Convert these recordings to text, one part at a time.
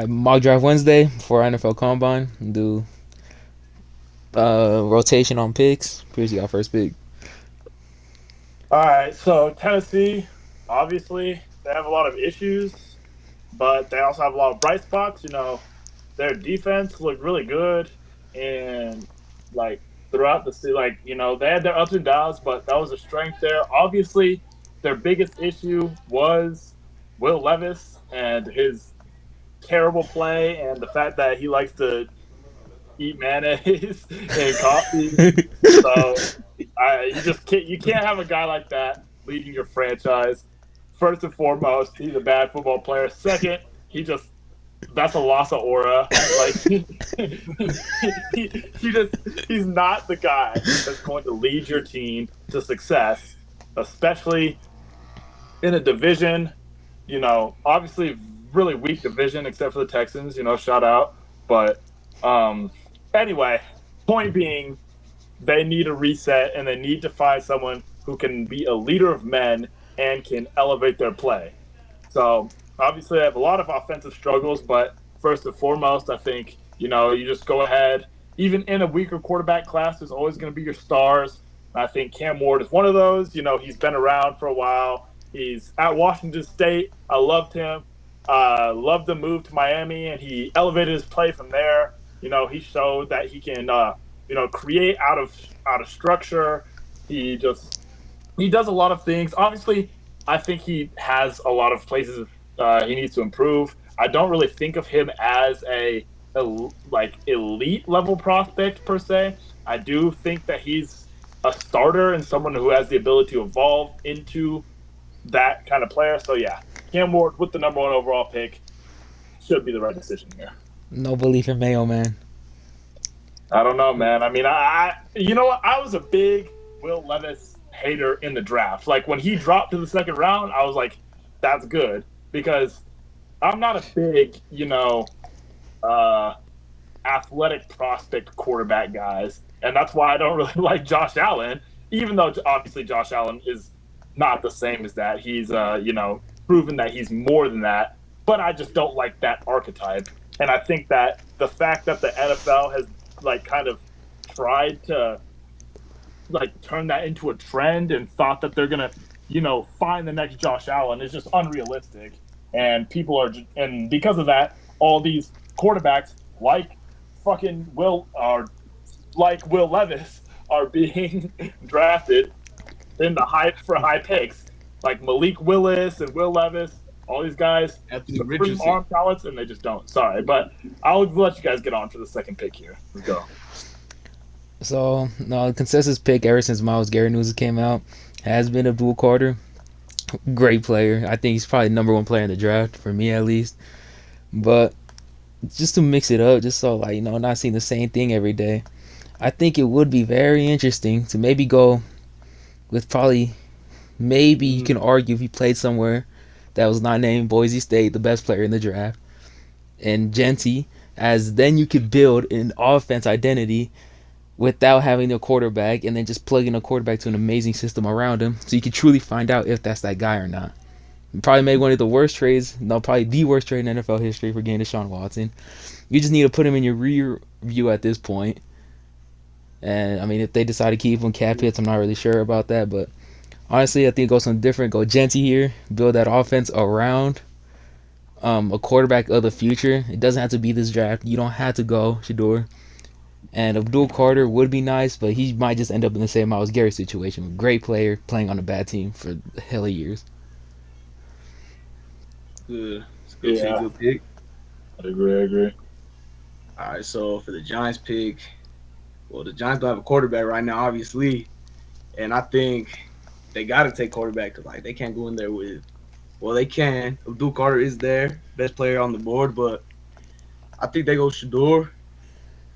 Mock draft Wednesday before NFL Combine. Do rotation on picks. Pierce, you got first pick. All right, so Tennessee, obviously, they have a lot of issues, but they also have a lot of bright spots. Their defense looked really good, and like throughout the season, they had their ups and downs, but that was a strength there. Obviously, their biggest issue was Will Levis and his terrible play, and the fact that he likes to eat mayonnaise and coffee. So you can't have a guy like that leading your franchise. First and foremost, he's a bad football player. Second, he just that's a loss of aura. Like he just he's not the guy that's going to lead your team to success, especially in a division. Obviously really weak division except for the Texans. Shout out. But um, anyway, point being, they need a reset and they need to find someone who can be a leader of men and can elevate their play. So obviously, I have a lot of offensive struggles, but first and foremost, I think you just go ahead. Even in a weaker quarterback class, there's always going to be your stars. And I think Cam Ward is one of those. He's been around for a while. He's at Washington State. I loved him. Loved the move to Miami, and he elevated his play from there. He showed that he can, create out of structure. He does a lot of things. Obviously, I think he has a lot of places he needs to improve. I don't really think of him as like elite level prospect per se. I do think that he's a starter and someone who has the ability to evolve into that kind of player. So yeah, Cam Ward with the number one overall pick should be the right decision here. No belief in Mayo, man. I don't know, man. I mean, you know what? I was a big Will Levis hater in the draft. Like when he dropped to the second round, I was like, that's good because I'm not a big, uh, athletic prospect quarterback guys, and that's why I don't really like Josh Allen. Even though obviously Josh Allen is not the same as that. He's, proven that he's more than that. But I just don't like that archetype, and I think that the fact that the NFL has kind of tried to turn that into a trend and thought that they're gonna find the next Josh Allen is just unrealistic. And people are and because of that, all these quarterbacks like fucking Will are like Will Levis are being drafted in the high picks, like Malik Willis and Will Levis, all these guys, Anthony supreme Richardson. arm talents, and they just don't. Sorry, but I'll let you guys get on to the second pick here. Let's go. So no, the consensus pick ever since Miles Garrett news came out has been Abdul Carter. Great player. I think he's probably number one player in the draft for me at least. But just to mix it up, just so not seeing the same thing every day. I think it would be very interesting to maybe go with probably maybe you can Mm, argue if he played somewhere that was not named Boise State, the best player in the draft, and Genty, as then you could build an offense identity without having a quarterback, and then just plugging a quarterback to an amazing system around him, so you can truly find out if that's that guy or not. You probably made one of the worst trades, no, probably the worst trade in NFL history for getting Deshaun Watson. You just need to put him in your rear view at this point. And I mean, if they decide to keep him, cap hits, I'm not really sure about that, but honestly, I think go something different. Go Genty here. Build that offense around a quarterback of the future. It doesn't have to be this draft. You don't have to go Shador. And Abdul Carter would be nice, but he might just end up in the same Miles Garrett situation. Great player playing on a bad team for hell of years. good. It's a good pick. Yeah, Good pick. I agree. I agree. All right. So for the Giants pick, well, the Giants don't have a quarterback right now, obviously, and I think they got to take quarterback because they can't go in there with. Well, they can. Abdul Carter is there, best player on the board, but I think they go Shador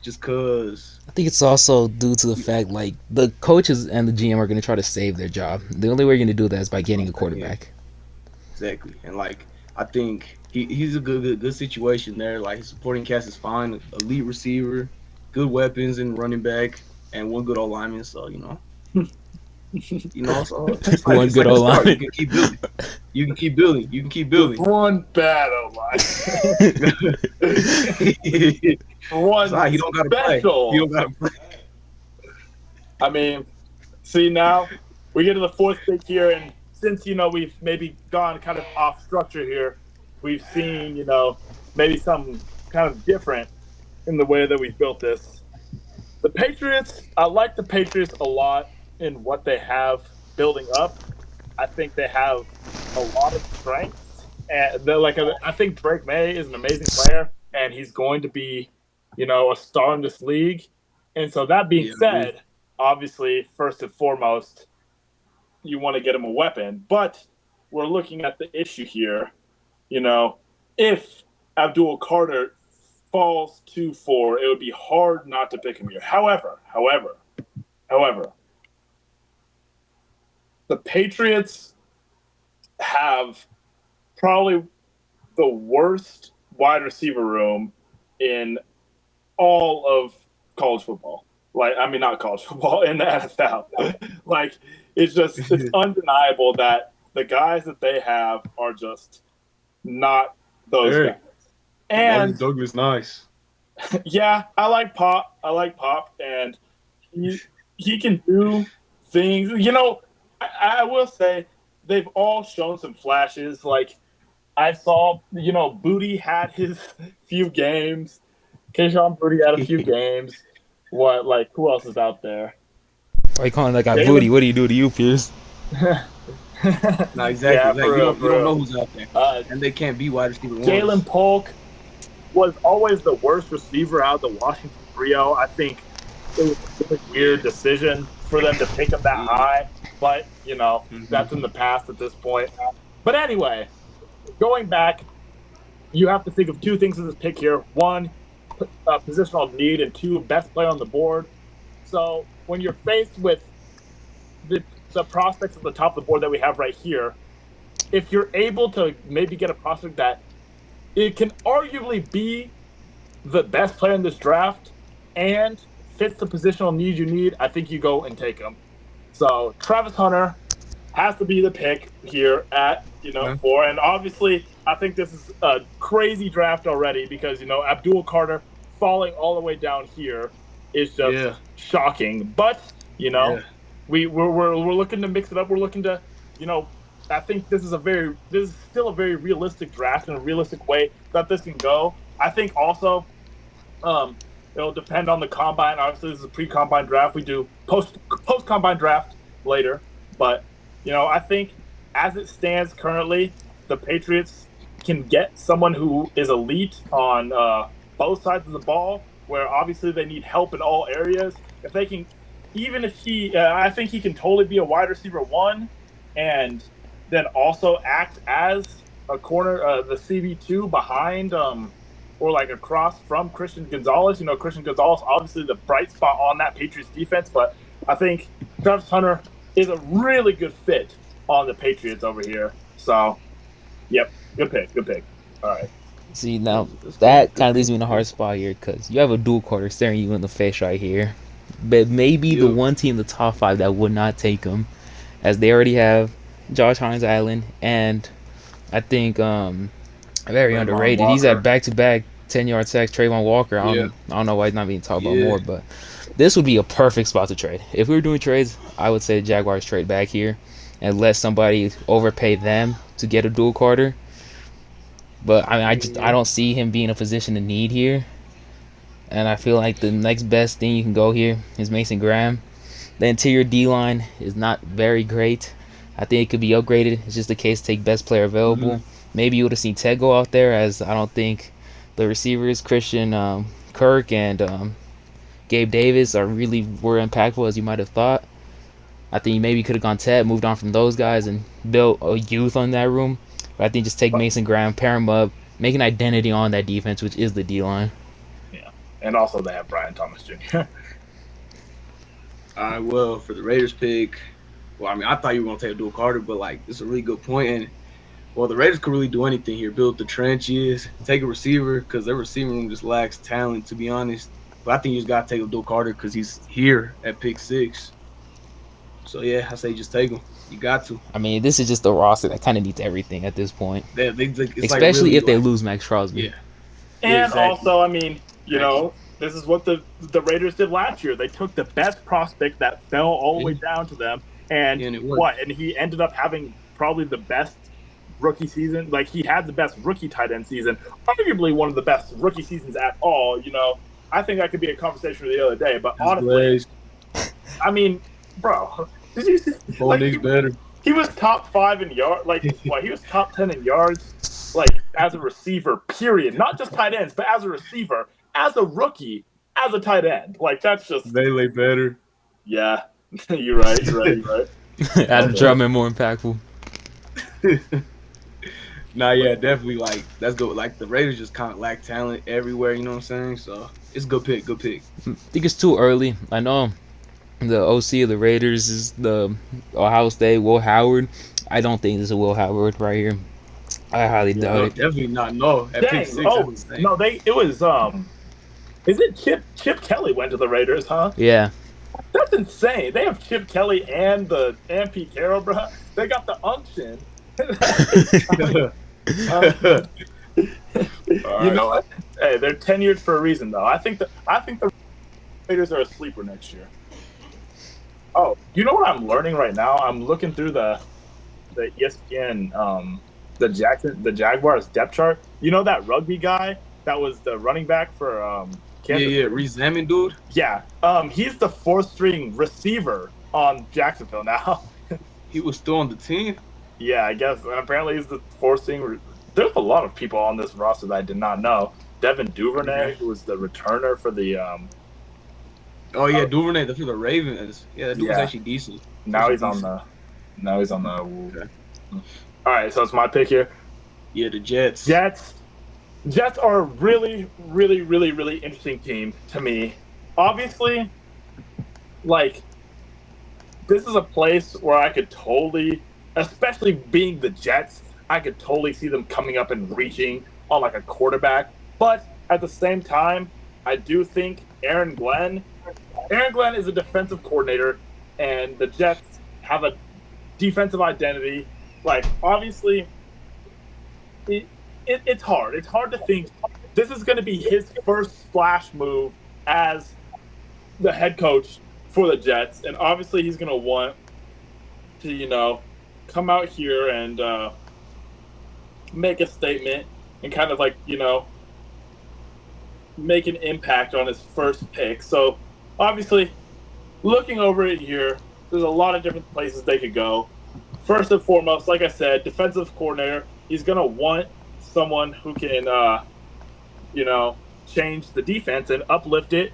just cause. I think it's also due to the fact the coaches and the GM are going to try to save their job. The only way you're going to do that is by getting a Yeah, quarterback. exactly. And I think he's a good situation there. Like his supporting cast is fine, elite receiver, good weapons and running back, and one good old lineman. So so it's like One it's good like a old start. You line. can keep building. You can keep building. You can keep building. One bad O-line. One Sorry, he don't gotta play. special. He don't gotta play. I mean, see now we get to the fourth pick here, and since we've maybe gone kind of off structure here, we've seen maybe something kind of different in the way that we've built this. The Patriots, I like the Patriots a lot in what they have building up. I think they have a lot of strengths, and I think Drake May is an amazing player, and he's going to be, a star in this league. And so that being said, obviously, first and foremost, you want to get him a weapon. But we're looking at the issue here. If Abdul Carter falls to 4, it would be hard not to pick him here. However, the Patriots have probably the worst wide receiver room in all of college football. Not college football, in the NFL. It's undeniable that the guys that they have are just not those guys. And Douglas nice. Yeah, I like Pop, and he can do things. I will say they've all shown some flashes. Like I saw, Booty had his few games. Kayshon Booty had a few games. Who else is out there? Why you calling that guy Booty? What do you do to you, Pierce? No, exactly. Yeah, you don't know who's out there. And they can't be wide receiver ones. Jalen Polk was always the worst receiver out of the Washington trio. I think it was a really weird decision for them to pick him that high. But, that's in the past at this point. But anyway, going back, you have to think of two things in this pick here. One, positional need, and two, best player on the board. So when you're faced with the prospects at the top of the board that we have right here, if you're able to maybe get a prospect that it can arguably be the best player in this draft and fits the positional need you need, I think you go and take him. So Travis Hunter has to be the pick here at 4, and obviously I think this is a crazy draft already because Abdul Carter falling all the way down here is just shocking. But we're looking to mix it up. We're looking to I think this is still a very realistic draft and a realistic way that this can go. I think also it'll depend on the combine. Obviously, this is a pre-combine draft. We do post-combine draft later. But, I think as it stands currently, the Patriots can get someone who is elite on both sides of the ball, where obviously they need help in all areas. If they can, even if I think he can totally be a wide receiver 1 and then also act as a corner, the CB2 behind or across from Christian Gonzalez. Christian Gonzalez, obviously the bright spot on that Patriots defense, but I think Travis Hunter is a really good fit on the Patriots over here. So, yep, good pick. All right. See, now that kind of leaves me in a hard spot here because you have a dual quarter staring you in the face right here. But maybe the one team in the top 5 that would not take him, as they already have Josh Hines Allen, and I think very underrated. Walker. He's at back-to-back 10-yard sacks. Trayvon Walker. I don't know why he's not being talked about more, but this would be a perfect spot to trade. If we were doing trades, I would say the Jaguars trade back here and let somebody overpay them to get a dual quarter. But I don't see him being a position of need here, and I feel like the next best thing you can go here is Mason Graham. The interior D-line is not very great. I think it could be upgraded. It's just the case to take best player available. Maybe you would have seen Ted go out there, as I don't think the receivers, Christian Kirk and Gabe Davis, were impactful as you might have thought. I think you maybe could have gone Ted, moved on from those guys, and built a youth on that room. But I think just take Mason Graham, pair him up, make an identity on that defense, which is the D-line. Yeah, and also they have Brian Thomas Jr. All right, well, for the Raiders pick, I thought you were going to take Abdul Carter, but, this is a really good point. And, the Raiders could really do anything here. Build the trenches, take a receiver, because their receiver room just lacks talent, to be honest. But I think you just got to take Abdul Carter because he's here at pick 6. So, yeah, I say just take him. You got to. I mean, this is just a roster that kind of needs everything at this point, It's like especially really if they like lose Max Crosby. yeah. And Exactly. also, I mean, this is what the Raiders did last year. They took the best prospect that fell all the way down to them, and And it worked. what? And he ended up having probably the best rookie season. Like he had the best rookie tight end season, arguably one of the best rookie seasons at all. I think that could be a conversation for the other day. But It's honestly, glazed. I mean, bro, did you see? Bo Like Nick's better. he was top 5 in yards. Like what? He was top 10 in yards. Like as a receiver, period. Not just tight ends, but as a receiver, as a rookie, as a tight end. Like that's just Bailey better. yeah. You're right. You're right. You're right. Adam Drummond more impactful. Nah, yeah, definitely. Like that's good. Like the Raiders just kind of lack talent everywhere. You know what I'm saying? So it's a good pick. Good pick. I think it's too early. I know the OC of the Raiders is the Ohio State Will Howard. I don't think this is Will Howard right here. I highly Yeah. doubt No, it. definitely not. No, at pick Dang. 6, Oh that's insane. no, it was Is it Chip Kelly went to the Raiders? Huh? Yeah, That's insane. They have Chip Kelly and Pete Carroll, bro. They got the unction. You know what? Hey, they're tenured for a reason, though. I think the Raiders are a sleeper next year. Oh, you know what I'm learning right now? I'm looking through the ESPN the Jaguars depth chart. You know that rugby guy that was the running back for Yeah, Kansas yeah, City? Reese Hammond, dude. Yeah. He's the 4th string receiver on Jacksonville now. He was still on the team. Yeah, I guess. And apparently, he's the 4th string. There's a lot of people on this roster that I did not know. Devin Duvernay, who was the returner for the. Oh yeah, Duvernay, the Ravens. Yeah, that dude was Yeah. actually decent. Now he's Decent. on the. Now he's on the. Okay. All right, so it's my pick here. Yeah, the Jets. Jets. Jets are a really, really, really, really interesting team to me. Obviously, like, this is a place where I could totally, especially being the Jets, I could totally see them coming up and reaching on like a quarterback. But at the same time, I do think Aaron Glenn is a defensive coordinator, and the Jets have a defensive identity. Like, obviously, it's hard. It's hard to think this is going to be his first splash move as the head coach for the Jets, and obviously he's going to want to, come out here and make a statement and kind of like, make an impact on his first pick. So, obviously, looking over it here, there's a lot of different places they could go. First and foremost, like I said, defensive coordinator. He's going to want someone who can, change the defense and uplift it.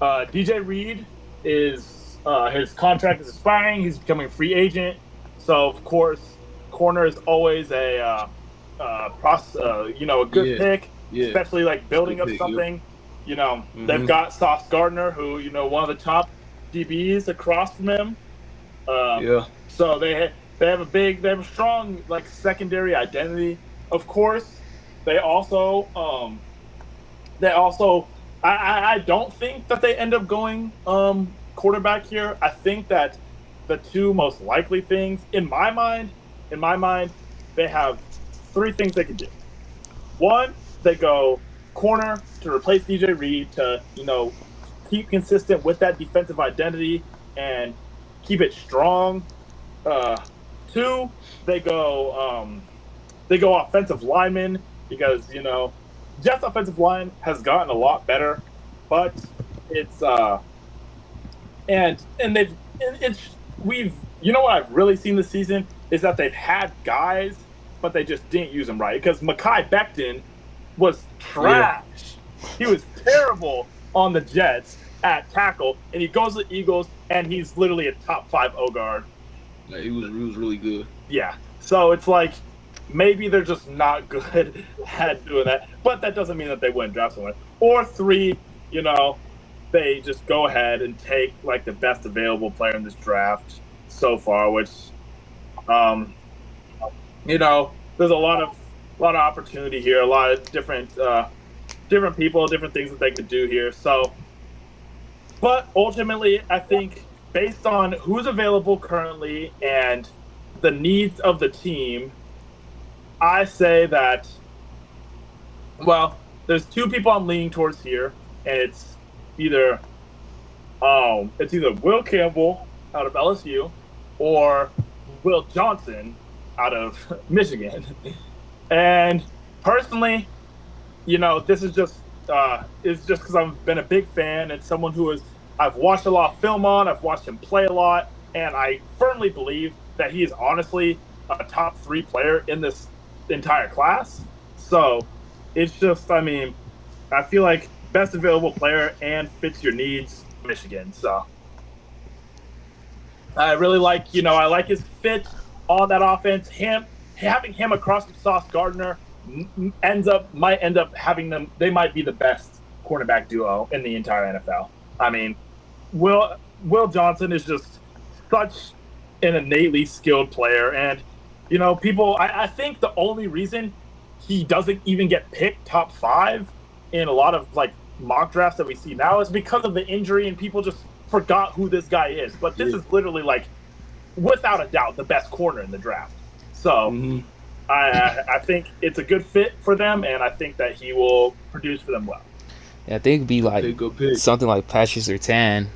DJ Reed is his contract is expiring. He's becoming a free agent. So, of course, corner is always a good Yeah. pick, Yeah. especially like building Good up pick, something. Mhm. They've got Sauce Gardner, who one of the top DBs across from him. Yeah. So they have a strong like secondary identity. Of course, they also I don't think that they end up going quarterback here. I think that the two most likely things in my mind, they have 3 things they could do. One, they go corner to replace DJ Reed to, keep consistent with that defensive identity and keep it strong. 2, they go offensive lineman because, Jets offensive line has gotten a lot better, but it's what I've really seen this season is that they've had guys, but they just didn't use them right. Because Mekhi Becton was trash. He was terrible on the Jets at tackle, and he goes to the Eagles, and he's literally a top 5 O guard. Like, he was really good. Yeah. So it's like maybe they're just not good at doing that, but that doesn't mean that they wouldn't draft someone. Or 3, they just go ahead and take like the best available player in this draft so far, which, there's a lot of opportunity here, a lot of different people, different things that they could do here. So, but ultimately, I think based on who's available currently and the needs of the team, I say that, well, there's two people I'm leaning towards here, and either it's either Will Campbell out of LSU or Will Johnson out of Michigan. And personally, this is just it's just because I've been a big fan and someone I've watched a lot of film on, I've watched him play a lot, and I firmly believe that he is honestly a top 3 player in this entire class. So it's just, I mean, I feel like best available player and fits your needs, Michigan. So I really like, I like his fit on that offense. Having him across from Sauce Gardner might end up having them. They might be the best cornerback duo in the entire NFL. I mean, Will Johnson is just such an innately skilled player, and people. I think the only reason he doesn't even get picked top 5 in a lot of like mock drafts that we see now is because of the injury, and people just forgot who this guy is. But this is literally, like, without a doubt, the best corner in the draft. So I think it's a good fit for them, and I think that he will produce for them well. Yeah, I think it'd be like something like Patrick Surtain,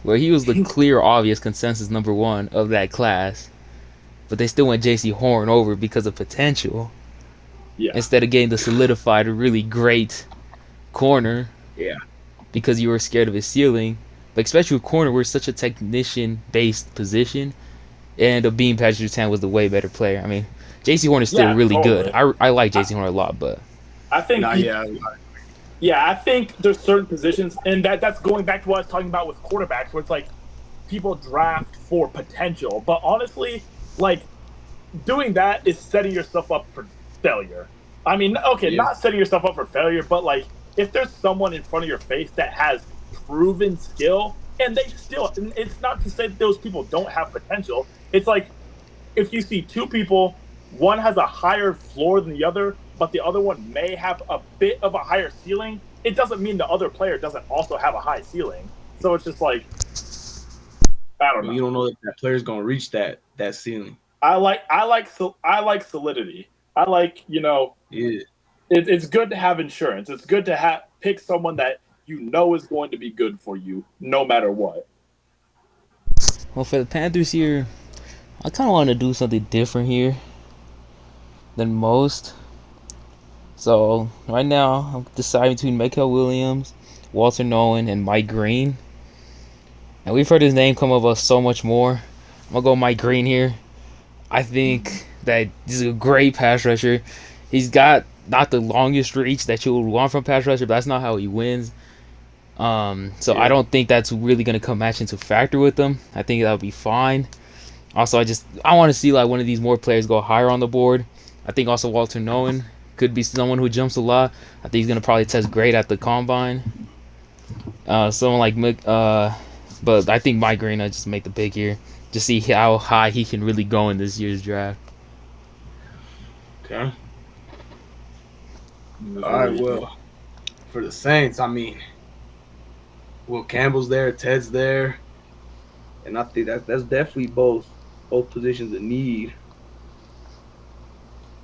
where he was the clear, obvious consensus number 1 of that class, but they still went J.C. Horn over because of potential. Yeah. Instead of getting the solidified, really great corner. Yeah. Because you were scared of his ceiling. But especially with corner, we're such a technician-based position. And being Patrick Surtain was the way better player. I mean, J.C. Horn is still really good. I like J.C. Horn a lot, but I think I think there's certain positions, and that's going back to what I was talking about with quarterbacks, where it's like people draft for potential, but honestly, like, doing that is setting yourself up for failure. I mean, okay, not setting yourself up for failure, but like, if there's someone in front of your face that has proven skill, and it's not to say that those people don't have potential. It's like, if you see 2 people, one has a higher floor than the other, but the other one may have a bit of a higher ceiling, it doesn't mean the other player doesn't also have a high ceiling. So it's just like, I don't know. You don't know if that player's gonna reach that ceiling. I like solidity. I like, it's good to have insurance. It's good to pick someone that is going to be good for you no matter what. Well, for the Panthers here, I kind of want to do something different here than most. So right now, I'm deciding between Mikael Williams, Walter Nolan, and Mike Green. And we've heard his name come up so much more. I'm gonna go Mike Green here. I think that he's a great pass rusher. He's got not the longest reach that you would want from pass rusher, but that's not how he wins. So I don't think that's really gonna come match into factor with them. I think that'll be fine. Also, I want to see like one of these more players go higher on the board. I think also Walter Nolan could be someone who jumps a lot. I think he's gonna probably test great at the combine. Someone like but I think Mike Green will just make the pick here. Just see how high he can really go in this year's draft. Okay. All right. Well, for the Saints, I mean, Will Campbell's there, Ted's there, and I think that's definitely both positions of need.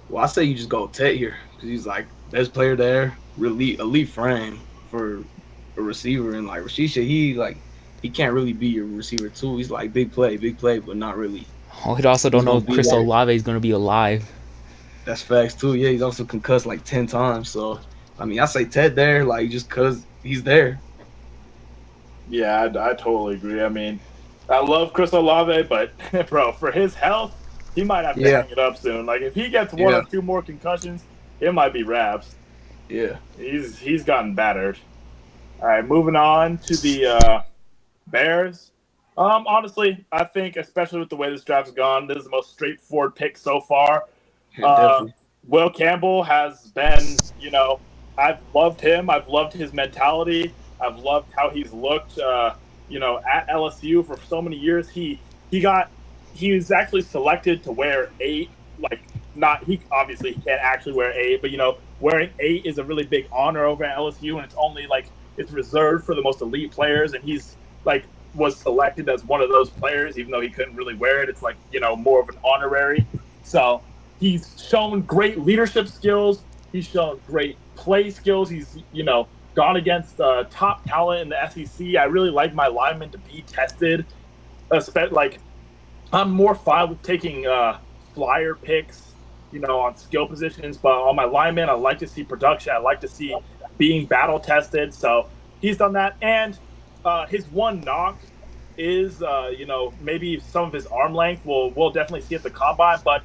Well, I say you just go Ted here because he's like best player there, really elite frame for a receiver, and like Rashisha, he can't really be your receiver too. He's like big play, but not really. Oh, he also don't know if Chris Olave is gonna be alive. That's facts too. Yeah, he's also concussed like 10 times. So, I mean, I say Ted there, like just cause he's there. Yeah, I totally agree. I mean, I love Chris Olave, but bro, for his health, he might have to hang it up soon. Like if he gets 1 or 2 more concussions, it might be wraps. Yeah, he's gotten battered. All right, moving on to the Bears. Honestly, I think, especially with the way this draft's gone, this is the most straightforward pick so far. Will Campbell has been, I've loved him. I've loved his mentality. I've loved how he's looked, at LSU for so many years. He was actually selected to wear 8. He obviously can't actually wear 8, but wearing 8 is a really big honor over at LSU, and it's only it's reserved for the most elite players. And he's was selected as one of those players, even though he couldn't really wear it. It's like, more of an honorary. So he's shown great leadership skills. He's shown great play skills. He's, gone against top talent in the SEC. I really like my linemen to be tested. Like, I'm more fine with taking flyer picks, on skill positions, but on my linemen, I like to see production. I like to see being battle tested. So he's done that, and his one knock is, maybe some of his arm length. We'll definitely see at the combine, but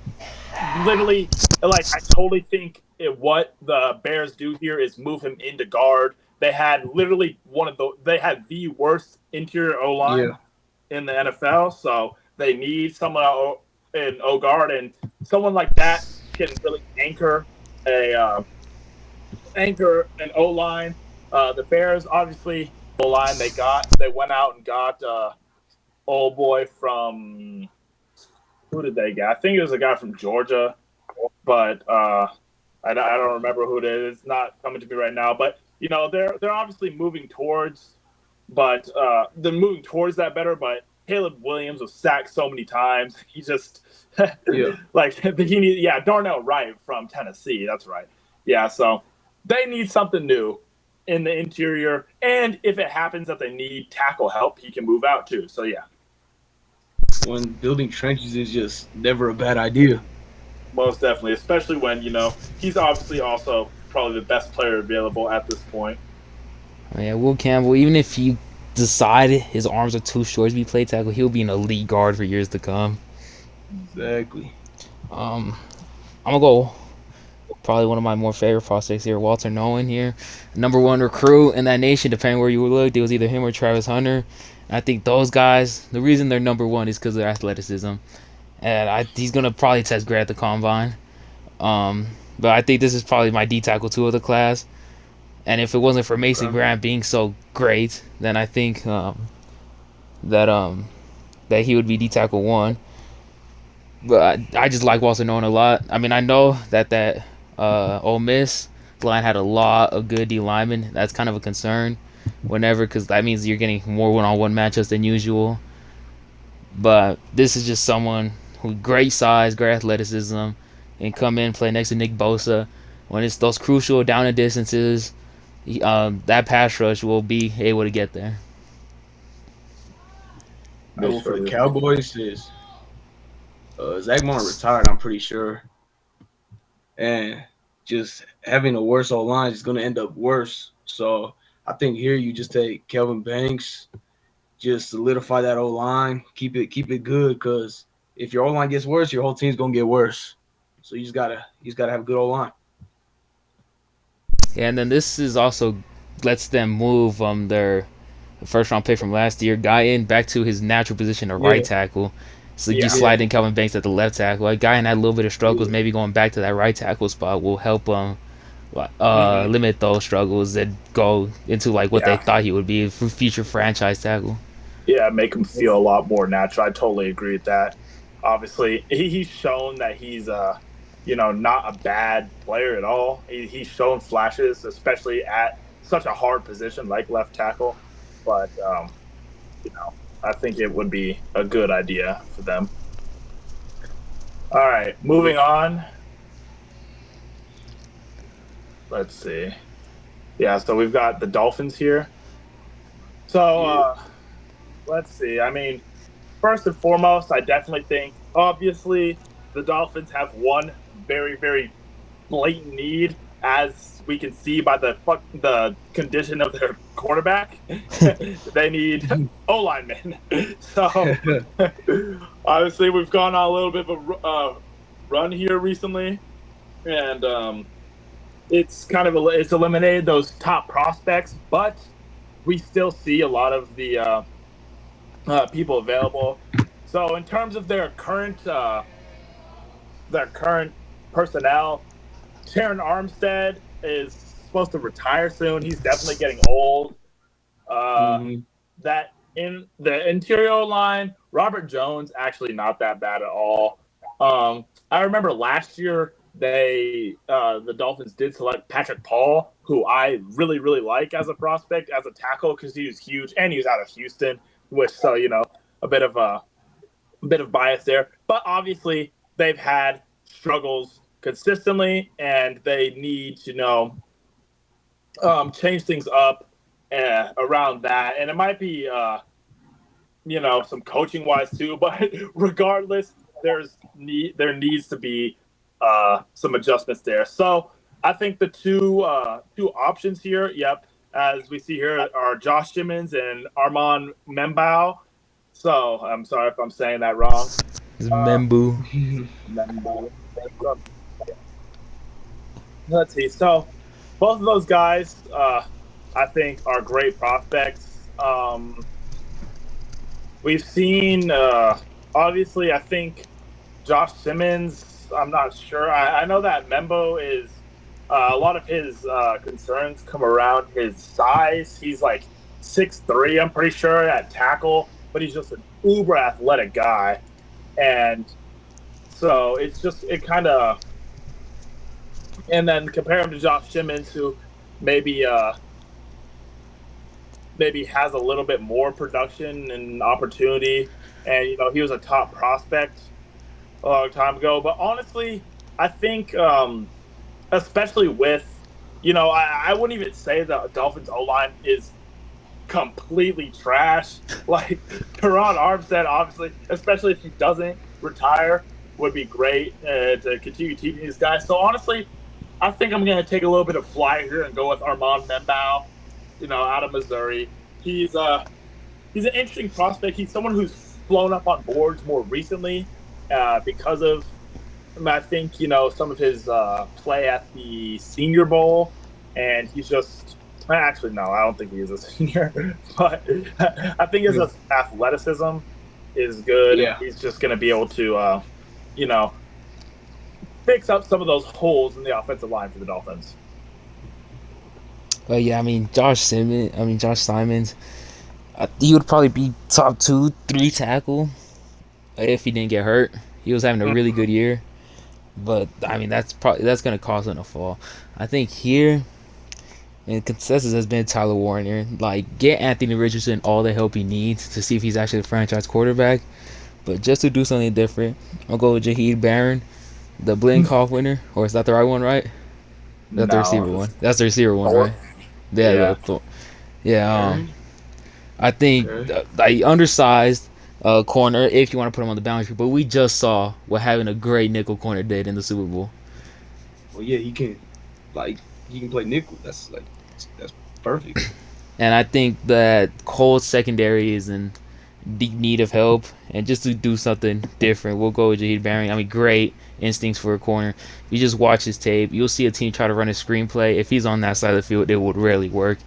literally, like, I totally think what the Bears do here is move him into guard. They had literally they had the worst interior O line Yeah. in the NFL, so they need someone in O guard, and someone like that can really anchor an O line. The Bears, obviously, O line they went out and got old boy from, who did they get? I think it was a guy from Georgia, but I don't remember who it is. It's not coming to me right now, but they're obviously moving towards, but they're moving towards that better. But Caleb Williams was sacked so many times. He just Yeah. like Darnell Wright from Tennessee. That's right. Yeah, so they need something new in the interior, and if it happens that they need tackle help, he can move out too. So yeah, When building trenches is just never a bad idea. most definitely, especially when he's obviously also probably the best player available at this point. Yeah, Will Campbell, even if you decide his arms are too short to be play tackle, he'll be an elite guard for years to come. Exactly. Um, I'm gonna go probably one of my more favorite prospects here, Walter Nolan here, number one recruit in that nation. Depending where you look, it was either him or Travis Hunter. And I think those guys, the reason they're number one is because of their athleticism, and he's gonna probably test great at the combine. Um, but I think this is probably my D tackle two of the class. And if it wasn't for Mason Grant being so great, then I think that that he would be D tackle one. But I just like Walter Nolan a lot. I mean, I know that Ole Miss line had a lot of good D linemen. That's kind of a concern whenever, because that means you're getting more one-on-one matchups than usual. But this is just someone who great size, great athleticism, and come in play next to Nick Bosa when it's those crucial down and distances. That pass rush will be able to get there. Well, for the Cowboys is Zach Martin retired, I'm pretty sure, and just having a worse O line is going to end up worse. So I think here you just take Kelvin Banks, just solidify that O line, keep it good, because if your O line gets worse, your whole team's going to get worse. So you just gotta have a good O line. Yeah, and then this is also lets them move their first round pick from last year, Guyan, back to his natural position of right Yeah, tackle. So you Yeah, slide in Calvin Banks at the left tackle. Like Guyan had a little bit of struggles. yeah. Maybe going back to that right tackle spot will help hmm limit those struggles and go into like what they yeah, thought he would be a future franchise tackle. yeah. Make him feel a lot more natural. I totally agree with that. Obviously, he's shown that he's not a bad player at all. He's shown flashes, especially at such a hard position like left tackle. But I think it would be a good idea for them. All right, moving on. Let's see. Yeah, so we've got the Dolphins here. So Yeah. let's see. I mean, first and foremost, I definitely think obviously the Dolphins have one very, very blatant need, as we can see by the condition of their quarterback. They need O linemen. So obviously, we've gone on a little bit of a run here recently, and it's eliminated those top prospects, but we still see a lot of the people available. So in terms of their current personnel, Terran Armstead is supposed to retire soon. He's definitely getting old. Uh, hmm that in the interior line, Robert Jones actually not that bad at all. I remember last year the Dolphins did select Patrick Paul, who I really really like as a prospect as a tackle because he was huge and he was out of Houston. which so a bit of bias there. But obviously, they've had struggles consistently, and they need to change things up around that. And it might be some coaching wise too. But regardless, there needs to be some adjustments there. So I think the two options here, yep, as we see here, are Josh Simmons and Armand Membao. So I'm sorry if I'm saying that wrong. It's Membu. Membao. Let's see. So both of those guys, I think, are great prospects. We've seen, obviously, I think Josh Simmons. I'm not sure. I know that Membo is a lot of his concerns come around his size. He's like 6'3", I'm pretty sure, at tackle, but he's just an uber athletic guy, and so it kind of. And then compare him to Josh Simmons, who maybe maybe has a little bit more production and opportunity. And he was a top prospect a long time ago. But honestly, I think, especially with, I wouldn't even say the Dolphins O line is completely trash. Like Teron Armstead, obviously, especially if he doesn't retire, would be great to continue teaching these guys. So honestly, I think I'm going to take a little bit of fly here and go with Armand Membao, out of Missouri. He's an interesting prospect. He's someone who's blown up on boards more recently because of, I think, some of his play at the Senior Bowl. And he's just, actually, no, I don't think he is a senior. But I think his athleticism is good. Yeah. He's just going to be able to, fix up some of those holes in the offensive line for the Dolphins. But yeah, I mean Josh Simons, he would probably be top 2, 3 tackle if he didn't get hurt. He was having a really good year, but I mean that's gonna cause him to fall. I think here, and consensus has been Tyler Warner. Like, get Anthony Richardson all the help he needs to see if he's actually a franchise quarterback. But just to do something different, I'll go with Jaheed Barron, the Blinkoff winner, or is that the right one, right? That's the receiver one. That's the receiver one, right? Yeah. I think the undersized corner, if you want to put him on the boundary, but we just saw what having a great nickel corner did in the Super Bowl. Well, yeah, he can play nickel. That's perfect. And I think that Colts secondary is in deep need of help, and just to do something different, we'll go with Jaheed Barron. I mean, great instincts for a corner. If you just watch his tape, you'll see a team try to run a screenplay. If he's on that side of the field, it would rarely work.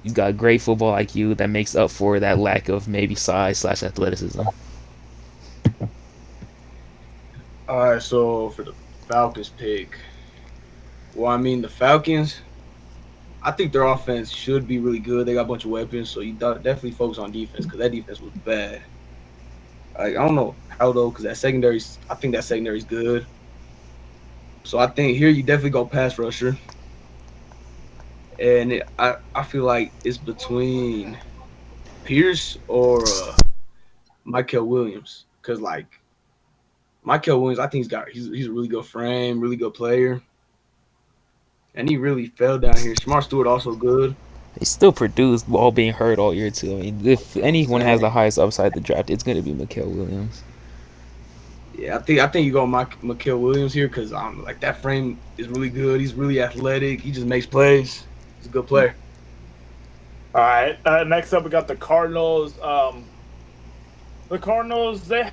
He's got great football IQ that makes up for that lack of maybe size / athleticism. All right, so for the Falcons pick, well, I mean, the Falcons, I think their offense should be really good. They got a bunch of weapons, so you definitely focus on defense because that defense was bad. Like, I don't know how, though, because I think that secondary is good. So I think here you definitely go pass rusher. And I feel like it's between Pierce or Mykel Williams. Because, like, Mykel Williams, I think he's a really good frame, really good player. And he really fell down here. Shamar Stewart also good. They still produced while being hurt all year too. I mean, if anyone has the highest upside the draft, it's going to be Mykel Williams. Yeah, I think you go Mykel Williams here because like that frame is really good. He's really athletic. He just makes plays. He's a good player. All right. Next up, we got the Cardinals. The Cardinals, they've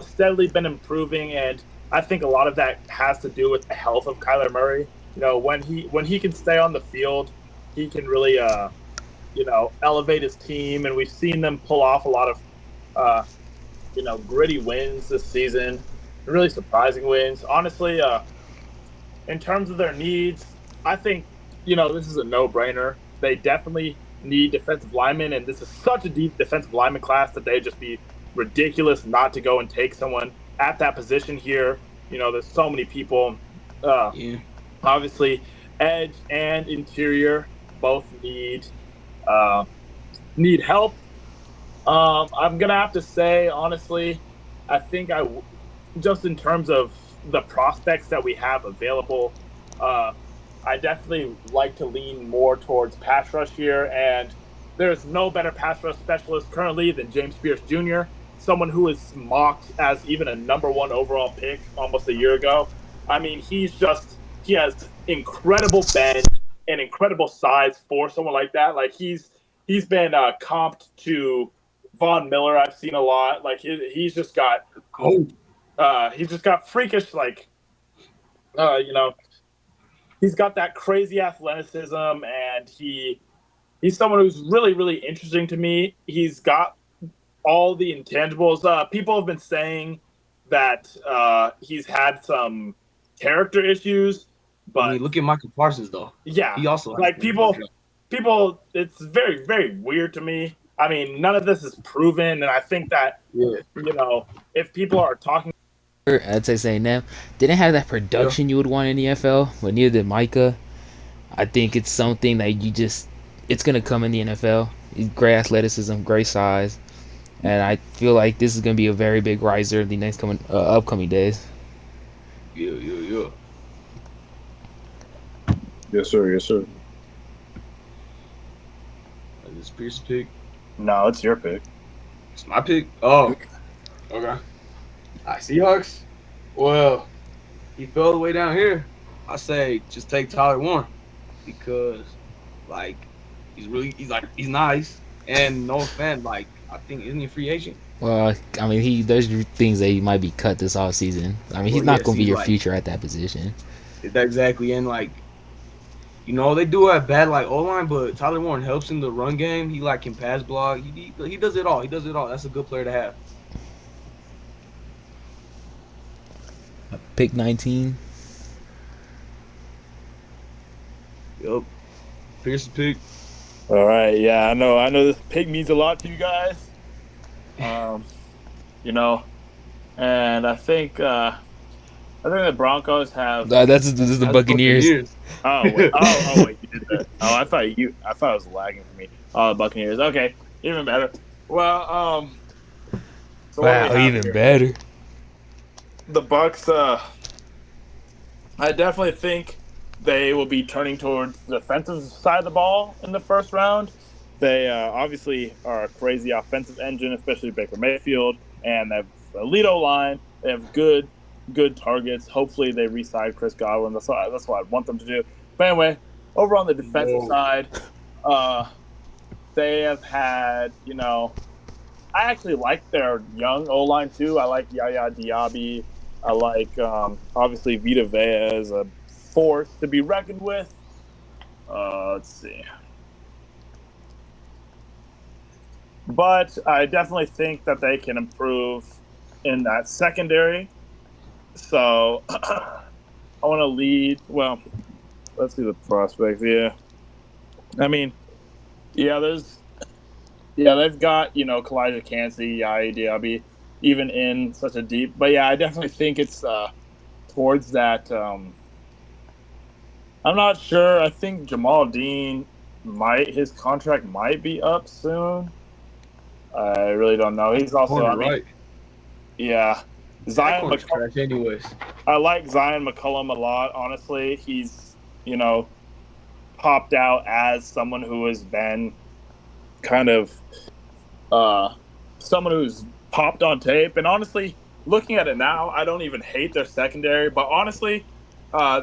steadily been improving, and I think a lot of that has to do with the health of Kyler Murray. When he can stay on the field, he can really elevate his team, and we've seen them pull off a lot of gritty wins this season, really surprising wins. Honestly, in terms of their needs, I think this is a no-brainer. They definitely need defensive linemen, and this is such a deep defensive lineman class that they'd just be ridiculous not to go and take someone at that position here. There's so many people. Obviously, edge and interior both need need help. I'm gonna have to say honestly, I think just in terms of the prospects that we have available, uh, I definitely like to lean more towards pass rush here. And there's no better pass rush specialist currently than James Pierce Jr., someone who is mocked as even a #1 overall pick almost a year ago. I mean, he has incredible bend and incredible size for someone like that. Like he's been comped to Von Miller. I've seen a lot. Like he's just got freakish you know, he's got that crazy athleticism, and he's someone who's really really interesting to me. He's got all the intangibles. People have been saying that he's had some character issues, but I mean, look at Michael Parsons though. yeah, He also like people, it's very very weird to me. I mean, none of this is proven, and I think that if people are talking. I'd say St. Nam didn't have that production you would want in the NFL, but neither did Micah. I think it's something that it's gonna come in the NFL. He's great athleticism, great size, and I feel like this is gonna be a very big riser in the next upcoming days. Yeah. Yes, sir. Yes, sir. Is this Pierce's pick? No, it's your pick. It's my pick. Oh, okay. All right, Seahawks. Well, he fell all the way down here. I say just take Tyler Warren because, like, he's nice and no offense. Like, I think isn't he a free agent? Well, I mean, there's things that he might be cut this off season. I mean, he's not gonna be your future at that position. Exactly, and like, they do have bad O-line, but Tyler Warren helps in the run game. He can pass block. He does it all. That's a good player to have. Pick 19. Yup. Pierce's pick. All right, yeah, I know this pick means a lot to you guys. And I think the Broncos have. This is the Buccaneers. Oh wait, you did that. Oh, I thought it was lagging for me. Oh, the Buccaneers. Okay, even better. Well, so wow, even better. The Bucks. I definitely think they will be turning towards the defensive side of the ball in the first round. They obviously are a crazy offensive engine, especially Baker Mayfield, and they have a elite O-line. They have good targets. Hopefully, they re-sign Chris Godwin. That's what I want them to do. But anyway, over on the defensive side, they have had, I actually like their young O-line too. I like Yaya Diaby. I like, obviously, Vita Vea is a force to be reckoned with. Let's see. But I definitely think that they can improve in that secondary. So I want to lead. Well, let's see the prospects. Yeah. I mean, they've got, Kalijah Kancey, Yaya Diaby, even in such a deep. But yeah, I definitely think it's towards that. I'm not sure. I think Jamal Dean his contract might be up soon. I really don't know. He's also right. Yeah. Zion McCollum. Anyways, I like Zion McCollum a lot. Honestly, he's popped out as someone who has been kind of someone who's popped on tape. And honestly, looking at it now, I don't even hate their secondary. But honestly,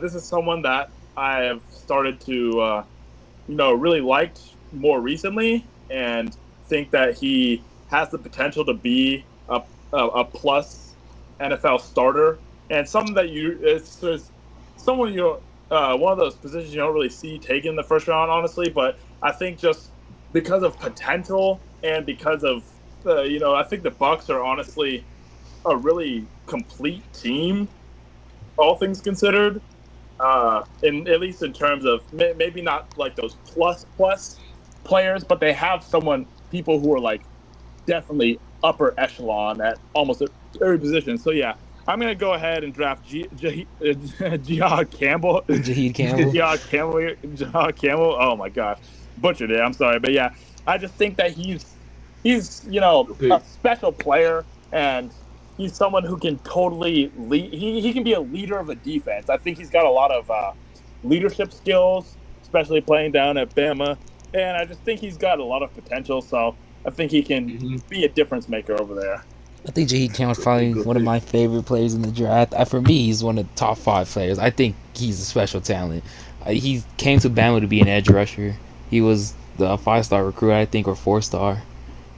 this is someone that I have started to really liked more recently, and think that he has the potential to be a plus NFL starter, and something that one of those positions you don't really see taken in the first round, honestly. But I think just because of potential and because of I think the Bucs are honestly a really complete team, all things considered. At least in terms of maybe not like those plus players, but they have people who are definitely upper echelon at almost every position. So yeah, I'm gonna go ahead and draft Jahid Campbell. Jahid Campbell. Jahid Campbell. Oh my gosh, butchered it. I'm sorry, but yeah, I just think that he's Good a pick. special player, and he's someone who can totally lead. He can be a leader of a defense. I think he's got a lot of leadership skills, especially playing down at Bama, and I just think he's got a lot of potential. So I think he can Mm-hmm. be a difference maker over there. I think Jaheim Campbell's Good pick. probably Good one of pick. my favorite players in the draft. For me, he's one of the top 5 players. I think he's a special talent. He came to Bama to be an edge rusher. He was the 5-star recruit, I think, or 4-star.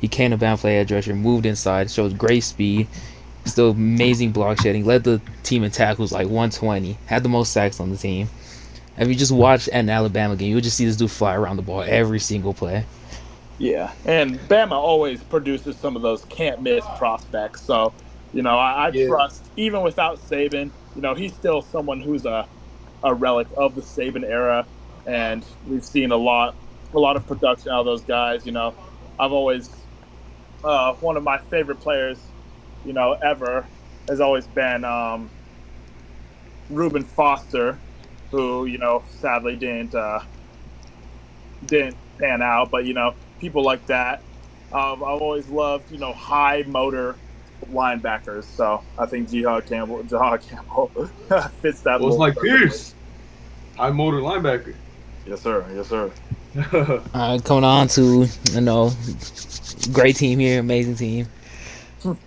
He came to Bama to play edge rusher, moved inside, showed great speed, still amazing block shedding, led the team in tackles like 120, had the most sacks on the team. If you just watch an Alabama game, you would just see this dude fly around the ball every single play. Yeah, and Bama always produces some of those can't miss prospects. So, I Yeah. trust even without Saban, he's still someone who's a relic of the Saban era, and we've seen a lot of production out of those guys. I've always one of my favorite players, ever has always been Reuben Foster, who sadly didn't pan out, but people like that. I've always loved high motor linebackers, so I think Jihad Campbell fits that Well, it's mold like perfectly. Pierce, high motor linebacker. Yes, sir. Yes, sir. Coming on to, great team here, amazing team.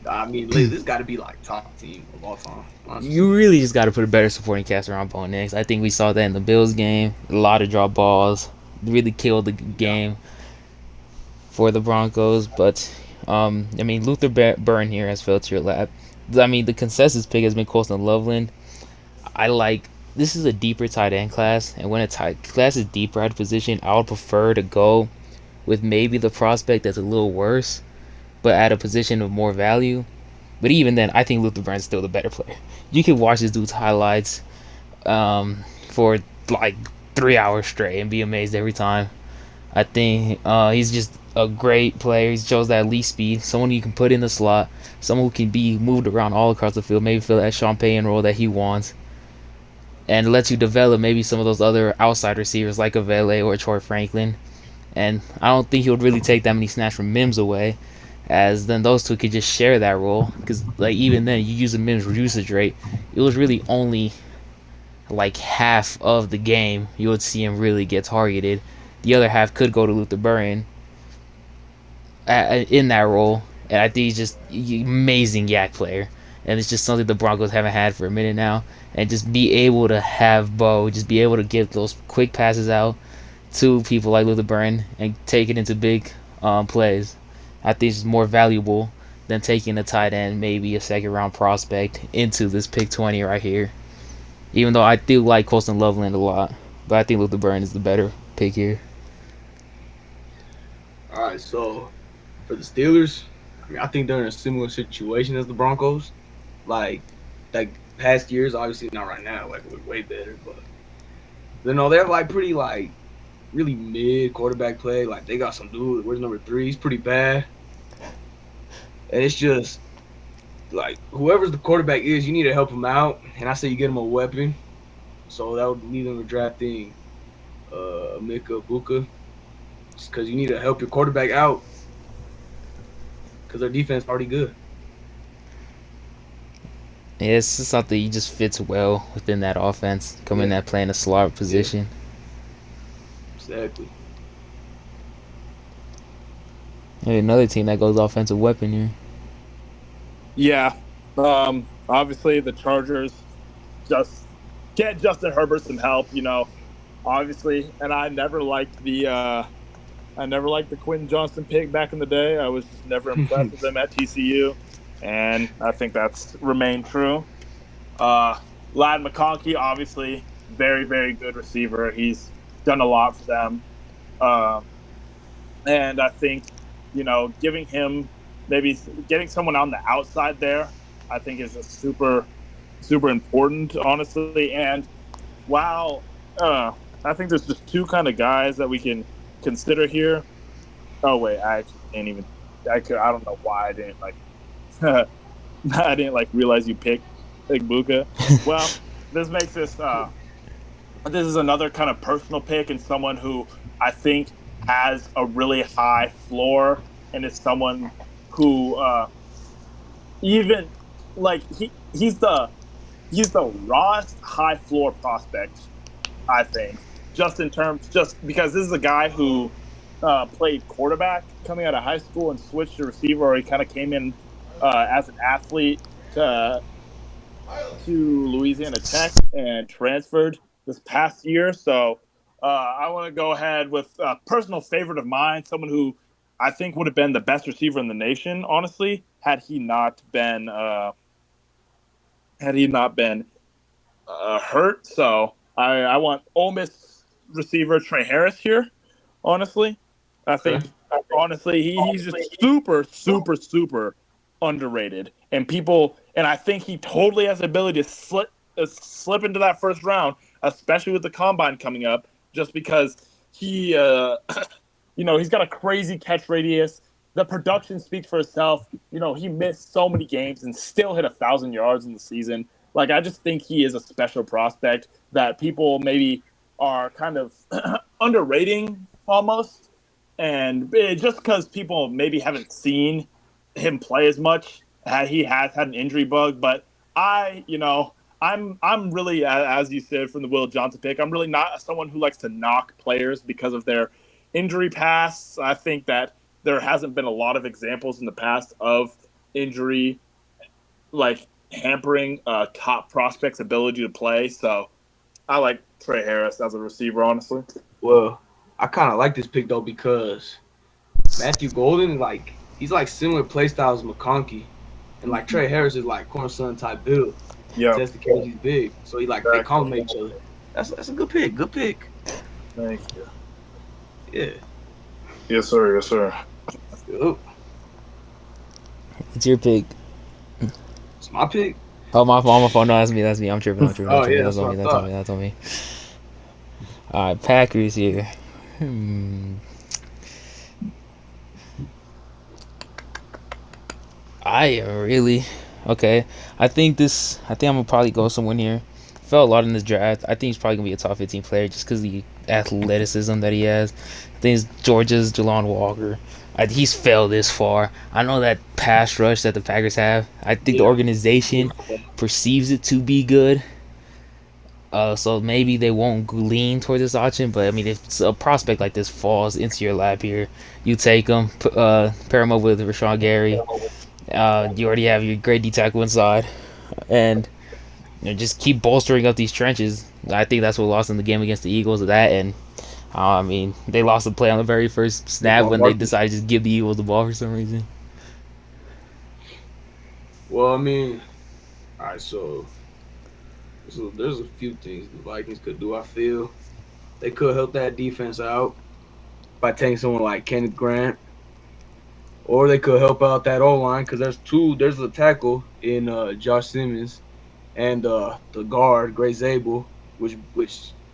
I mean, this got to be like top team of all time. Honestly. You really just got to put a better supporting cast around Bo Nix. I think we saw that in the Bills game. A lot of drop balls, really killed the Yeah. game for the Broncos. But Luther Burn here has fell to your lap. The consensus pick has been Colston Loveland. I like this is a deeper tight end class, and when a tight class is deeper at a position, I would prefer to go with maybe the prospect that's a little worse, but at a position of more value. But even then, I think Luther Burns is still the better player. You can watch this dude's highlights for like 3 hours straight and be amazed every time. I think he's just a great player. He shows that elite speed, someone you can put in the slot, someone who can be moved around all across the field, maybe fill that Sean Payton role that he wants, and lets you develop maybe some of those other outside receivers like a Vele or Troy Franklin. And I don't think he would really take that many snaps from Mims away, as then those two could just share that role. Because like even then, you use a Mims usage rate, it was really only like half of the game you would see him really get targeted. The other half could go to Luther Burden in that role, and I think he's just amazing yak player. And it's just something the Broncos haven't had for a minute now. And just be able to have Bo, just be able to get those quick passes out to people like Luther Burden and take it into big plays. I think it's more valuable than taking a tight end, maybe a second round prospect, into this pick 20 right here. Even though I do like Colston Loveland a lot, but I think Luther Burden is the better pick here. All right, so for the Steelers, I mean, I think they're in a similar situation as the Broncos. Like past years, obviously not right now. Like we're way better, but they're like pretty like really mid quarterback play. Like they got some dude. Where's number 3? He's pretty bad, and it's just like whoever's the quarterback is, you need to help him out. And I say you get him a weapon. So that would lead them to drafting Mika Buka, just because you need to help your quarterback out because their defense is already good. Yeah, it's just something he just fits well within that offense, coming in Yeah, that playing a slot yeah, position. exactly. Maybe another team that goes offensive weapon here. Yeah. Obviously, the Chargers just get Justin Herbert some help. Obviously, and I never liked the Quentin Johnston pick back in the day. I was just never impressed with him at TCU, and I think that's remained true. Uh, Lad McConkey, obviously, very very good receiver. He's done a lot for them. Um, and I think giving him maybe getting someone on the outside there, I think is just super super important, honestly. And while I think there's just two kind of guys that we can consider here. Oh wait, I actually didn't even. I don't know why I didn't like. I didn't like realize you picked Igbuka. Well, this makes this. This is another kind of personal pick and someone who I think has a really high floor and is someone who even like he's the rawest high floor prospect, I think, just because this is a guy who played quarterback coming out of high school and switched to receiver, or he kind of came in as an athlete to Louisiana Tech and transferred this past year. So I want to go ahead with a personal favorite of mine, someone who I think would have been the best receiver in the nation, honestly, had he not been hurt. So I want Ole Miss receiver Trey Harris here. Honestly, I Okay. think honestly he's just super super super underrated, and I think he totally has the ability to slip into that first round, especially with the combine coming up, just because he he's got a crazy catch radius. The production speaks for itself. He missed so many games and still hit 1,000 yards in the season. Like, I just think he is a special prospect that people maybe are kind of underrating almost. And just because people maybe haven't seen him play as much, he has had an injury bug. But I'm really, as you said from the Will Johnson pick, I'm really not someone who likes to knock players because of their injury past. I think that there hasn't been a lot of examples in the past of injury like hampering top prospects' ability to play. So I like Trey Harris as a receiver, honestly. Well, I kind of like this pick though because Matthew Golden, like he's like similar play styles as McConkey, and like Trey Harris is like cornerstone type build. Yep. Test the carries, he's big, so they Exactly. complement each other. That's a good pick. Good pick. Thank you. Yeah. Yes, sir. Yes, sir. Yep. It's your pick. It's my pick. Oh, my phone. No, that's me. That's me. I'm tripping. I'm tripping. I'm Oh tripping. yeah, That's that's on what me. I That's on me. thought. That's on me. All right, Packers here. Hmm. I really okay. I think I'm gonna probably go somewhere here. Felt a lot in this draft. I think he's probably gonna be a top 15 player just because the athleticism that he has. I think it's Georgia's Jelon Walker. He's fell this far. I know that pass rush that the Packers have. I think the Yeah. organization perceives it to be good. So maybe they won't lean toward this option, but I mean, if a prospect like this falls into your lap here, you take him, pair him up with Rashawn Gary. You already have your great D tackle inside, and just keep bolstering up these trenches. I think that's what lost in the game against the Eagles. Of that, and I mean, they lost the play on the very first snap Devon when they Marcus. decided to just give the Eagles the ball for some reason. Well, I mean, all right. So there's a few things the Vikings could do. I feel they could help that defense out by taking someone like Kenneth Grant, or they could help out that O line because there's two. There's a tackle in Josh Simmons and the guard Gray Zabel, which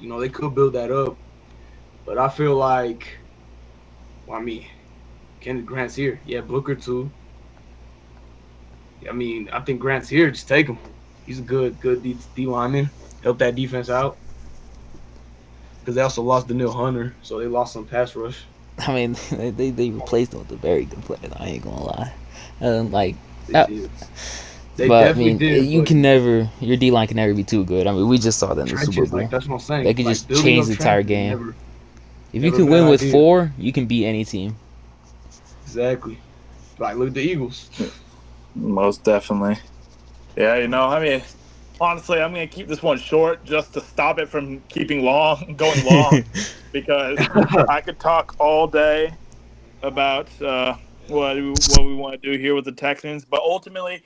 they could build that up. But I feel like, well, I mean, Kenneth Grant's here. Yeah, Booker too. I mean, I think Grant's here. Just take him. He's a good D lineman. Help that defense out because they also lost Daniil Hunter, so they lost some pass rush. I mean, they replaced him with a very good player. I ain't gonna lie. Like, They uh, did. They but I definitely mean, did. you But can never, your D line can never be too good. I mean, we just saw that in the Super trenches, like Bowl. that's what I'm They saying. could Like just building change up the entire trenches is game. If you never a can bad win with idea. four, you can beat any team. Exactly. Like look at the Eagles. Most definitely. Yeah, I mean, honestly, I'm going to keep this one short just to stop it from going long, because I could talk all day about what we want to do here with the Texans, but ultimately,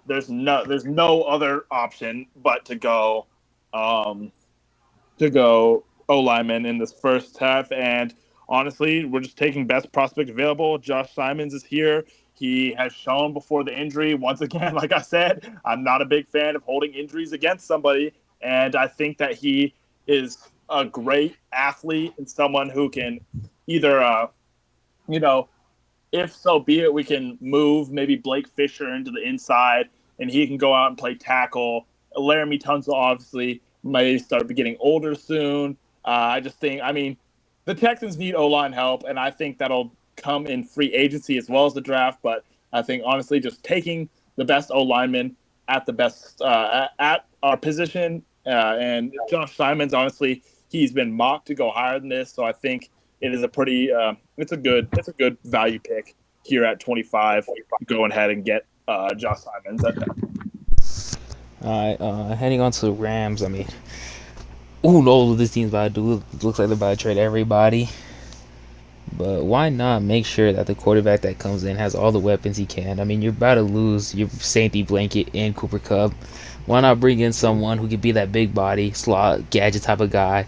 there's no other option but um, to go O lineman in this first half. And honestly, we're just taking best prospect available. Josh Simons is here. He has shown before the injury. Once again, like I said, I'm not a big fan of holding injuries against somebody. And I think that he is a great athlete and someone who can either, you know, if so be it, we can move maybe Blake Fisher into the inside and he can go out and play tackle. Laramie Tunsil obviously may start getting older soon. I just think, I mean, the Texans need O-line help, and I think that'll come in free agency as well as the draft. But I think honestly, just taking the best O lineman at the best at our position, and Josh Simons, honestly, he's been mocked to go higher than this. So I think it is a pretty it's a good value pick here at 25. Going ahead and get Josh Simons. All right, heading on to the Rams. I mean, who knows what this team's about to do? It looks like they're about to trade everybody. But why not make sure that the quarterback that comes in has all the weapons he can? I mean, you're about to lose your safety blanket in Cooper Cup. Why not bring in someone who could be that big body, slot, gadget type of guy?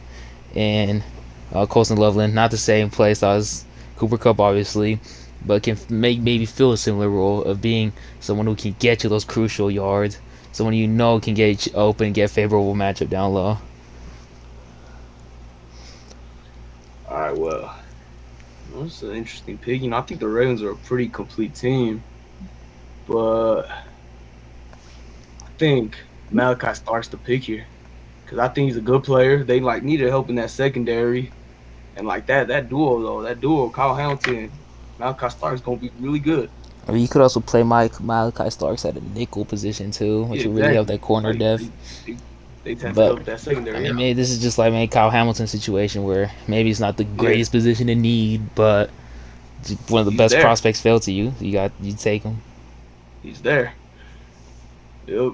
And Colson Loveland, not the same place as Cooper Cup, obviously, but can maybe fill a similar role of being someone who can get you those crucial yards, someone you know can get you open, get favorable matchup down low. All right, well, that's an interesting pick. I think the Ravens are a pretty complete team, but I think Malachi Stark's the pick here because I think he's a good player. They needed help in that secondary, and that duo, Kyle Hamilton, Malachi Stark's gonna be really good. I mean, you could also play Malachi Starks at a nickel position too, which Yeah, would really help exactly. that corner depth. They, they tend to But help that I secondary mean, out. maybe this is just like maybe Kyle Hamilton's situation where maybe it's not the greatest position to need, but one of the He's best there. prospects fell to you. You take him. He's there. Yep.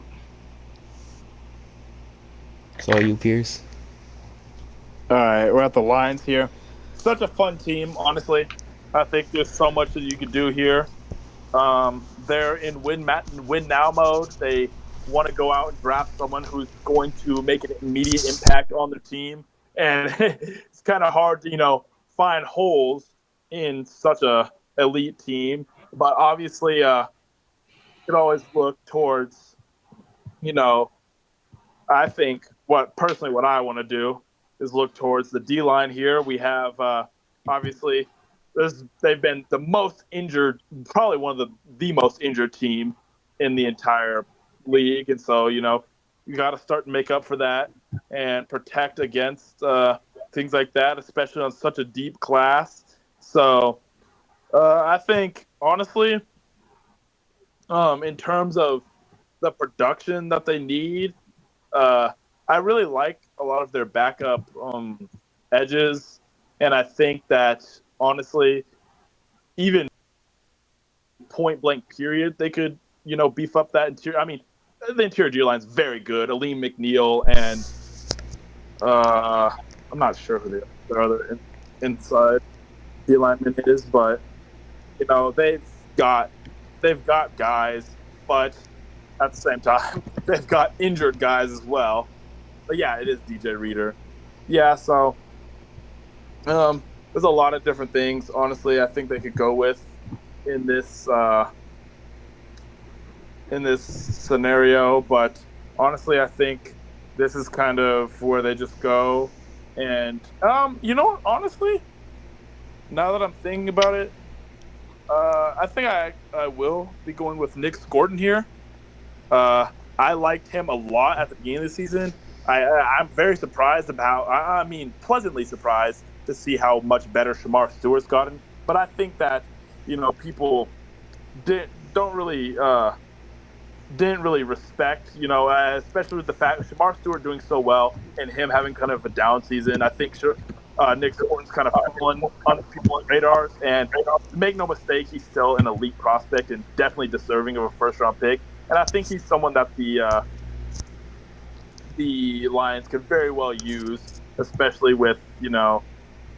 So are you, Pierce? All right, we're at the Lions here. Such a fun team, honestly. I think there's so much that you could do here. They're in win now mode. They want to go out and draft someone who's going to make an immediate impact on their team, and it's kind of hard to find holes in such a elite team. But obviously, you could always look towards I think what I want to do is look towards the D line here. We have obviously they've been the most injured, probably one of the most injured team in the entire league, and so you got to start to make up for that and protect against things like that, especially on such a deep class. So I think honestly, in terms of the production that they need. I really like a lot of their backup edges, and I think that honestly, even point blank period, they could beef up that interior. I mean, the interior D line is very good. Aleem McNeil and I'm not sure who the other inside D lineman is, but they've got guys, but at the same time, they've got injured guys as well. But yeah, it is DJ Reader. Yeah, so there's a lot of different things. Honestly, I think they could go with in this scenario. But honestly, I think this is kind of where they just go. And you know what? Honestly, now that I'm thinking about it, I think I will be going with Nick Gordon here. I liked him a lot at the beginning of the season. I'm very surprised I mean, pleasantly surprised to see how much better Shamar Stewart's gotten. But I think that people don't really didn't really respect, especially with the fact that Shamar Stewart doing so well and him having kind of a down season. I think Nick Gordon's kind of fallen on people's radars. And make no mistake, he's still an elite prospect and definitely deserving of a first-round pick. And I think he's someone that the Lions could very well use, especially with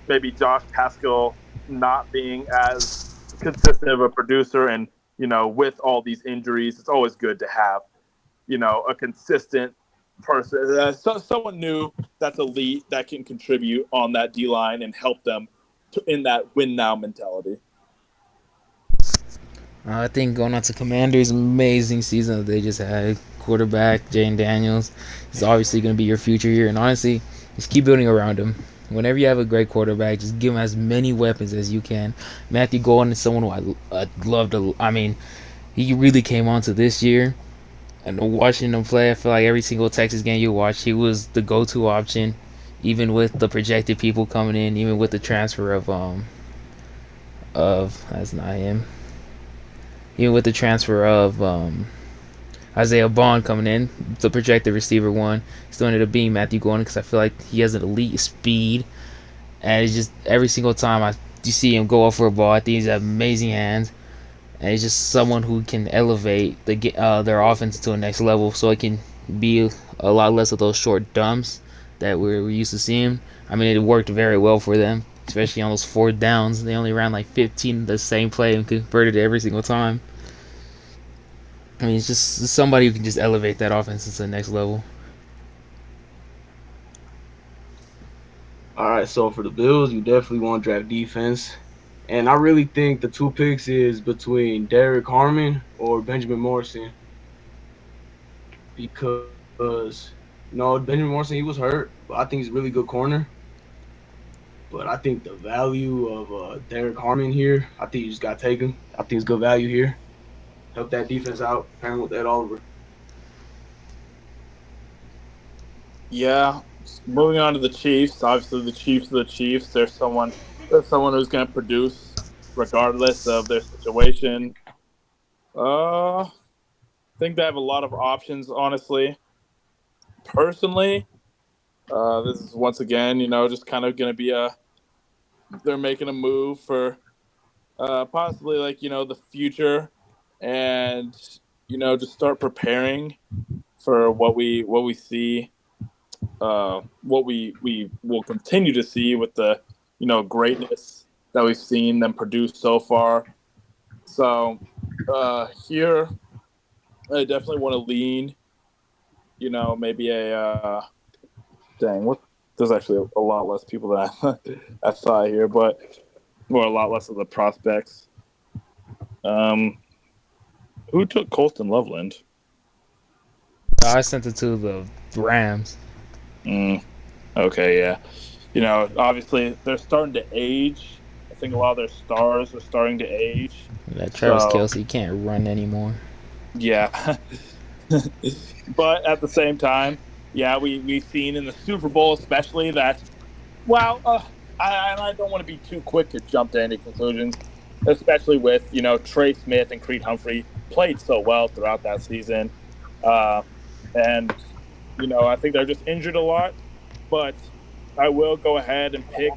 maybe Josh Pascal not being as consistent of a producer, and with all these injuries, it's always good to have a consistent person, someone new that's elite that can contribute on that D line and help them in that win now mentality. I think going on to Commanders, amazing season that they just had. Quarterback Jane Daniels is obviously going to be your future here, and honestly, just keep building around him. Whenever you have a great quarterback, just give him as many weapons as you can. Matthew Golden is someone who I'd love to. I mean, he really came on to this year, and watching him play, I feel like every single Texas game you watch, he was the go-to option. even with the projected people coming in, even with the transfer of that's not him. Even with the transfer of Isaiah Bond coming in, the projected receiver one, still ended up being Matthew Gordon because I feel like he has an elite speed, and it's just every single time you see him go up for a ball, I think he's got amazing hands, and he's just someone who can elevate their offense to a next level, so it can be a lot less of those short dumps that we're used to seeing. I mean, it worked very well for them, especially on those fourth downs. They only ran like 15 the same play and converted it every single time. I mean, it's just somebody who can just elevate that offense to the next level. All right, so for the Bills, you definitely want to draft defense. And I really think the two picks is between Derek Harmon or Benjamin Morrison because Benjamin Morrison he was hurt, but I think he's a really good corner. But I think the value of Derek Harmon here, I think you just got to take him. I think it's good value here. Help that defense out, pairing with Ed Oliver. Yeah. Moving on to the Chiefs. Obviously, the Chiefs are the Chiefs. There's someone who's going to produce regardless of their situation. I think they have a lot of options, honestly. Personally, this is once again, just kind of going to be they're making a move for possibly the future, and just start preparing for what we see, what we will continue to see with the greatness that we've seen them produce so far. So here I definitely want to lean, maybe what? There's actually a lot less people than I saw here, but or a lot less of the prospects. Who took Colston Loveland? I sent it to the Rams. Okay, yeah. Obviously they're starting to age. I think a lot of their stars are starting to age. That Travis So Kelsey can't run anymore. yeah, but at the same time, yeah, we've seen in the Super Bowl especially that. Well, I don't want to be too quick to jump to any conclusions, especially with Trey Smith and Creed Humphrey played so well throughout that season, and I think they're just injured a lot. But I will go ahead and pick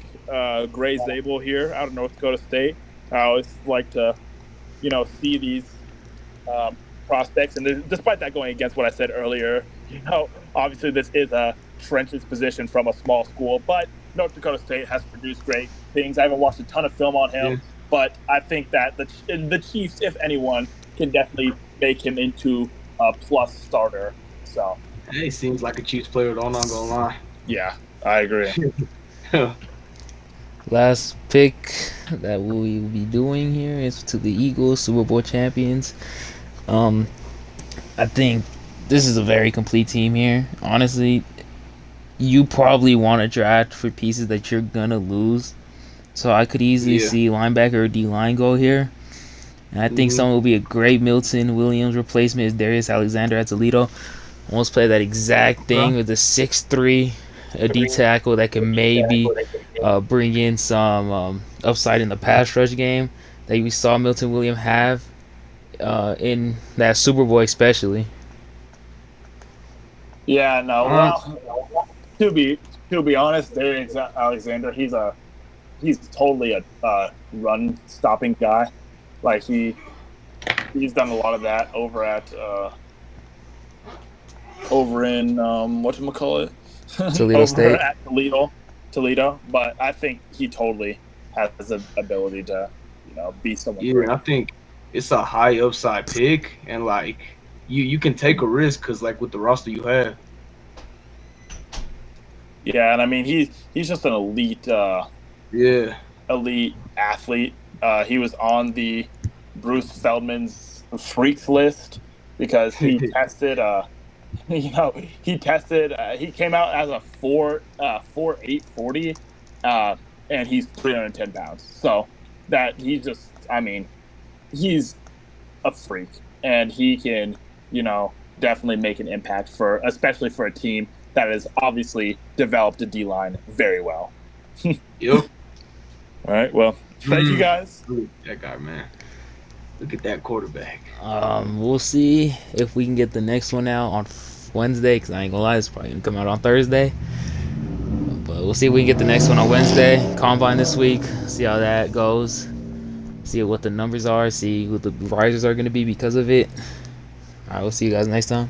Gray Zabel here out of North Dakota State. I always like to see these um, prospects, and despite that going against what I said earlier, obviously this is a trenches position from a small school, but North Dakota State has produced great things. I haven't watched a ton of film on him, Yeah. but I think that the Chiefs, if anyone, can definitely make him into a plus starter. So Hey, seems like a Chiefs player, though, I'm not going to lie. yeah, I agree. Last pick that we will be doing here is to the Eagles, Super Bowl champions. Um, I think this is a very complete team here. Honestly, you probably want to draft for pieces that you're gonna lose. So I could easily Yeah. see linebacker or D line go here. And I think Mhm. someone will be a great Milton Williams replacement is Darius Alexander at Toledo. Almost play that exact thing with a 6'3", a D tackle that can maybe bring in some upside in the pass rush game that we saw Milton Williams have in that Super Bowl especially. Yeah, no. Um, Well, to be honest, Darius Alexander, he's totally a run stopping guy. Like he's done a lot of that over in whatchamacallit Toledo over State. at Toledo. But I think he totally has the ability to be someone yeah, great. I think it's a high upside pick, and you can take a risk because with the roster you have. Yeah, and I mean he's just an Yeah. elite athlete. He was on the Bruce Feldman's freaks list because he tested. He came out as a 4'8" 40, and he's 310 pounds. So that I mean, he's a freak, and he can definitely make an impact especially for a team that has obviously developed a D-line very well. Yep. All right. Well, thank you guys. Look at that guy, man. Look at that quarterback. We'll see if we can get the next one out on Wednesday, because I ain't gonna lie, it's probably gonna come out on Thursday. But we'll see if we can get the next one on Wednesday. Combine this week, see how that goes. See what the numbers are, see who the risers are gonna be because of it. Alright, we'll see you guys next time.